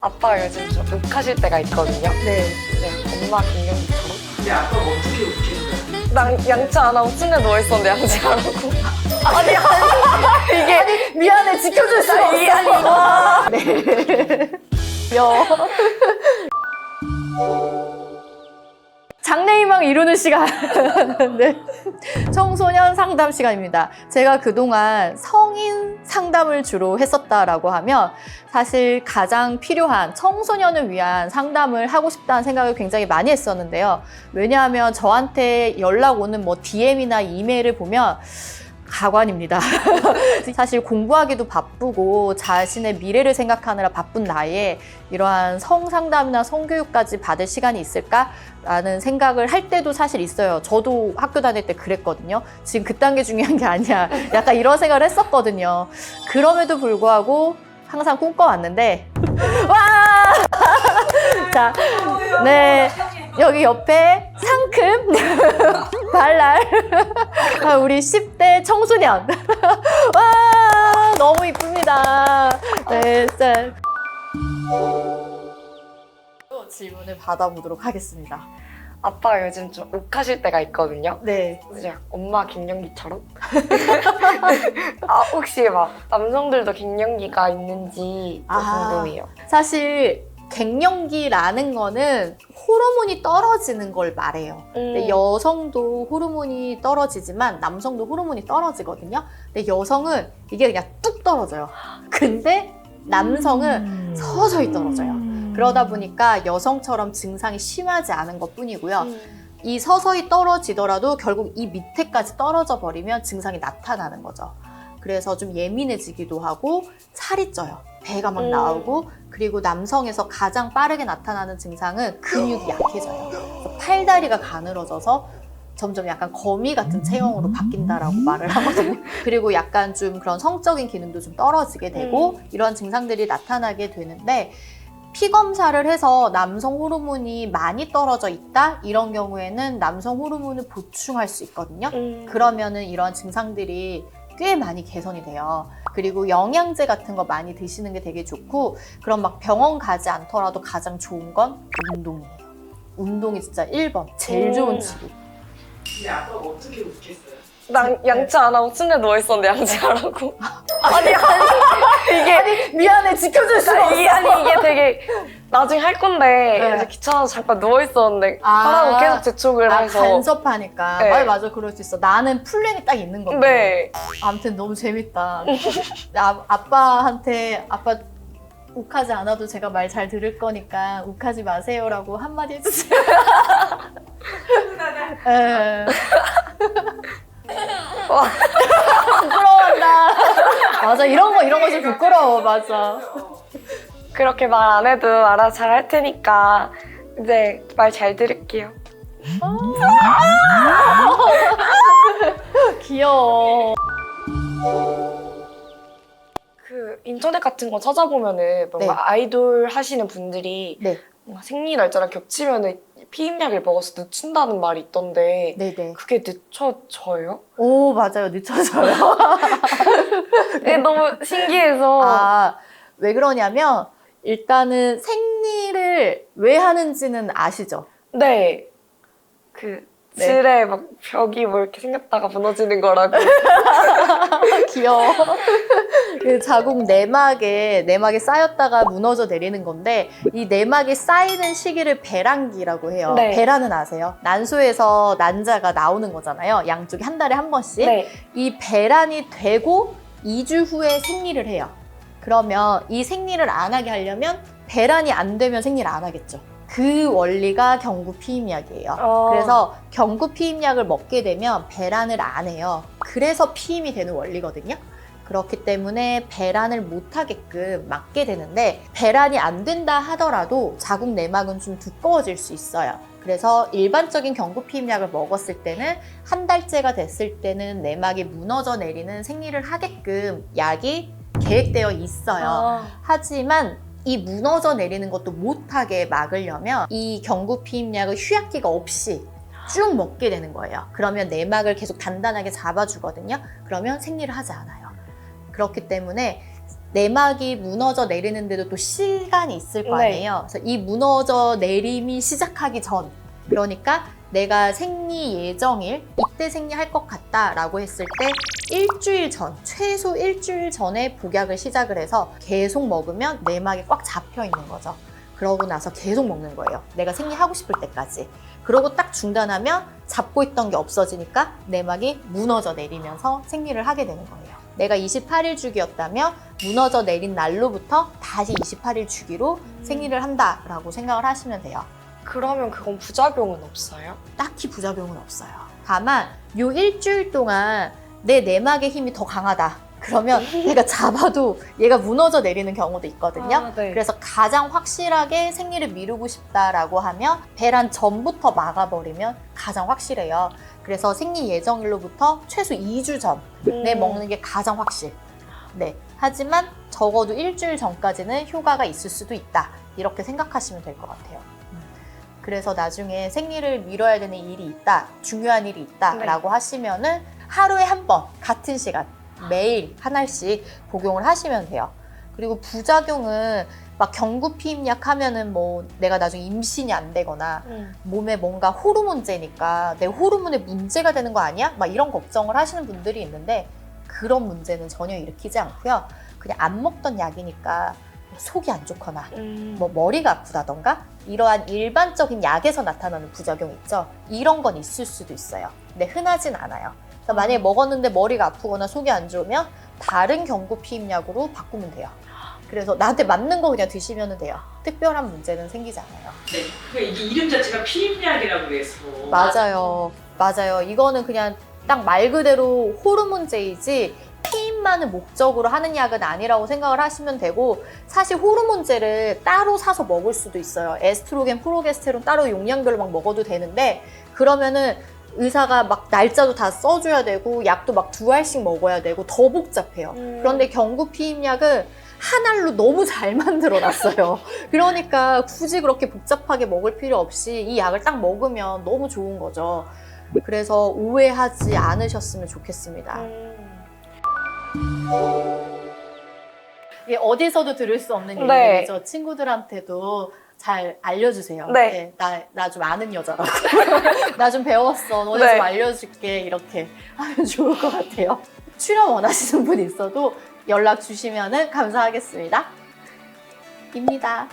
아빠가 요즘 좀 욱하실 때가 있거든요. 네. 네, 엄마 갱년기처럼. 근데 아빠가 어떻게 웃겠어요? 난 양치 안 하고 침대에 누워있었는데 양치 안 하고. 아니, 이게 미안해, 지켜줄 수가 없어. 네. 장래희망 이루는 시간. 네. 청소년 상담 시간입니다. 제가 그동안 성인 상담을 주로 했었다라고 하면 사실 가장 필요한 청소년을 위한 상담을 하고 싶다는 생각을 굉장히 많이 했었는데요. 왜냐하면 저한테 연락 오는 뭐 DM이나 이메일을 보면 가관입니다. 사실 공부하기도 바쁘고 자신의 미래를 생각하느라 바쁜 나이에 이러한 성상담이나 성교육까지 받을 시간이 있을까라는 생각을 할 때도 사실 있어요. 저도 학교 다닐 때 그랬거든요. 지금 그 단계 중요한 게 아니야. 약간 이런 생각을 했었거든요. 그럼에도 불구하고 항상 꿈꿔왔는데 와! 자, 네. 여기 옆에 상큼 발랄 우리 10대 청소년 와 너무 이쁩니다. 네, 짠. 질문을 받아보도록 하겠습니다. 아빠가 요즘 좀 욱하실 때가 있거든요. 네. 이제 엄마 갱년기처럼. 혹시 막 남성들도 갱년기가 있는지 궁금해요. 사실 갱년기라는 거는 호르몬이 떨어지는 걸 말해요. 근데 여성도 호르몬이 떨어지지만 남성도 호르몬이 떨어지거든요. 근데 여성은 이게 그냥 뚝 떨어져요. 근데 남성은 서서히 떨어져요. 그러다 보니까 여성처럼 증상이 심하지 않은 것 뿐이고요. 이 서서히 떨어지더라도 결국 이 밑에까지 떨어져 버리면 증상이 나타나는 거죠. 그래서 좀 예민해지기도 하고 살이 쪄요. 배가 막 나오고, 그리고 남성에서 가장 빠르게 나타나는 증상은 근육이 약해져요. 그래서 팔다리가 가늘어져서 점점 약간 거미 같은 체형으로 바뀐다라고 말을 하거든요. 그리고 약간 좀 그런 성적인 기능도 좀 떨어지게 되고 이런 증상들이 나타나게 되는데, 피 검사를 해서 남성 호르몬이 많이 떨어져 있다? 이런 경우에는 남성 호르몬을 보충할 수 있거든요. 그러면은 이런 증상들이 꽤 많이 개선이 돼요. 그리고 영양제 같은 거 많이 드시는 게 되게 좋고, 그럼 막 병원 가지 않더라도 가장 좋은 건 운동이에요. 운동이 진짜 1번, 제일 좋은 치료. 근데 아빠가 어떻게 웃겠어요? 난 양치 안 하고 침대에 누워있었는데 양치 안 하고. 아니, 미안해, 지켜줄 수가 없어. 이게 되게 나중에 할 건데 네. 이제 귀찮아서 잠깐 누워있었는데 하라고 계속 재촉을 해서. 간섭하니까. 네. 맞아, 그럴 수 있어. 나는 플랜이 딱 있는 건데. 네. 아무튼 너무 재밌다. 아빠한테 아빠 욱하지 않아도 제가 말 잘 들을 거니까 욱하지 마세요라고 한마디 해주세요. 네. 부끄러워한다. 맞아, 이런 거 좀 부끄러워. 맞아. 그렇게 말 안 해도 알아서 잘 할 테니까 이제 말 잘 들을게요. 귀여워. 그 인터넷 같은 거 찾아보면은 뭔가 네. 아이돌 하시는 분들이 네, 뭔가 생리 날짜랑 겹치면은 피임약을 먹어서 늦춘다는 말이 있던데 네네. 그게 늦춰져요? 오, 맞아요. 늦춰져요. 네, 너무 신기해서. 왜 그러냐면 일단은 생리를 왜 하는지는 아시죠? 네. 그 네. 질에 막 벽이 뭐 이렇게 생겼다가 무너지는 거라고. 귀여워. 그 자궁 내막에 쌓였다가 무너져 내리는 건데, 이 내막에 쌓이는 시기를 배란기라고 해요. 네. 배란은 아세요? 난소에서 난자가 나오는 거잖아요. 양쪽에 한 달에 한 번씩. 네. 이 배란이 되고 2주 후에 생리를 해요. 그러면 이 생리를 안 하게 하려면 배란이 안 되면 생리를 안 하겠죠. 그 원리가 경구 피임약이에요. 그래서 경구 피임약을 먹게 되면 배란을 안 해요. 그래서 피임이 되는 원리거든요. 그렇기 때문에 배란을 못 하게끔 막게 되는데, 배란이 안 된다 하더라도 자궁 내막은 좀 두꺼워질 수 있어요. 그래서 일반적인 경구 피임약을 먹었을 때는 한 달째가 됐을 때는 내막이 무너져 내리는 생리를 하게끔 약이 계획되어 있어요. 하지만 이 무너져 내리는 것도 못하게 막으려면 이 경구 피임약을 휴약기가 없이 쭉 먹게 되는 거예요. 그러면 내막을 계속 단단하게 잡아주거든요. 그러면 생리를 하지 않아요. 그렇기 때문에 내막이 무너져 내리는데도 또 시간이 있을 거 네. 아니에요. 그래서 이 무너져 내림이 시작하기 전, 그러니까 내가 생리 예정일, 이때 생리할 것 같다라고 했을 때 일주일 전, 최소 일주일 전에 복약을 시작을 해서 계속 먹으면 내막이 꽉 잡혀 있는 거죠. 그러고 나서 계속 먹는 거예요. 내가 생리하고 싶을 때까지. 그러고 딱 중단하면 잡고 있던 게 없어지니까 내막이 무너져 내리면서 생리를 하게 되는 거예요. 내가 28일 주기였다면 무너져 내린 날로부터 다시 28일 주기로 생리를 한다라고 생각을 하시면 돼요. 그러면 그건 부작용은 없어요? 딱히 부작용은 없어요. 다만 요 일주일 동안 내 내막의 힘이 더 강하다. 그러면 내가 잡아도 얘가 무너져 내리는 경우도 있거든요. 아, 네. 그래서 가장 확실하게 생리를 미루고 싶다라고 하면 배란 전부터 막아버리면 가장 확실해요. 그래서 생리 예정일로부터 최소 2주 전에 먹는 게 가장 확실. 네. 하지만 적어도 일주일 전까지는 효과가 있을 수도 있다. 이렇게 생각하시면 될 것 같아요. 그래서 나중에 생리를 미뤄야 되는 일이 있다, 중요한 일이 있다라고 하시면은 하루에 한 번 같은 시간 매일 한 알씩 복용을 하시면 돼요. 그리고 부작용은 막 경구 피임약 하면은 뭐 내가 나중에 임신이 안 되거나 몸에 뭔가 호르몬제니까 내 호르몬에 문제가 되는 거 아니야? 막 이런 걱정을 하시는 분들이 있는데 그런 문제는 전혀 일으키지 않고요. 그냥 안 먹던 약이니까 속이 안 좋거나 뭐 머리가 아프다던가 이러한 일반적인 약에서 나타나는 부작용 있죠. 이런 건 있을 수도 있어요. 근데 흔하진 않아요. 그래서 만약에 먹었는데 머리가 아프거나 속이 안 좋으면 다른 경구 피임약으로 바꾸면 돼요. 그래서 나한테 맞는 거 그냥 드시면 돼요. 특별한 문제는 생기지 않아요. 네. 그러니까 이게 이름 자체가 피임약이라고 해서. 맞아요. 맞아요. 이거는 그냥 딱 말 그대로 호르몬제이지 피임만을 목적으로 하는 약은 아니라고 생각을 하시면 되고, 사실 호르몬제를 따로 사서 먹을 수도 있어요. 에스트로겐, 프로게스테론 따로 용량별로 막 먹어도 되는데, 그러면은 의사가 막 날짜도 다 써줘야 되고 약도 막 2알씩 먹어야 되고 더 복잡해요. 그런데 경구 피임약은 한 알로 너무 잘 만들어 놨어요. 그러니까 굳이 그렇게 복잡하게 먹을 필요 없이 이 약을 딱 먹으면 너무 좋은 거죠. 그래서 오해하지 않으셨으면 좋겠습니다. 이게 어디서도 들을 수 없는 네. 얘기죠. 친구들한테도 잘 알려주세요. 네. 나 좀 아는 여자라고. 나 좀 배웠어. 너네 네. 좀 알려줄게. 이렇게 하면 좋을 것 같아요. 출연 원하시는 분 있어도 연락 주시면 감사하겠습니다. 입니다.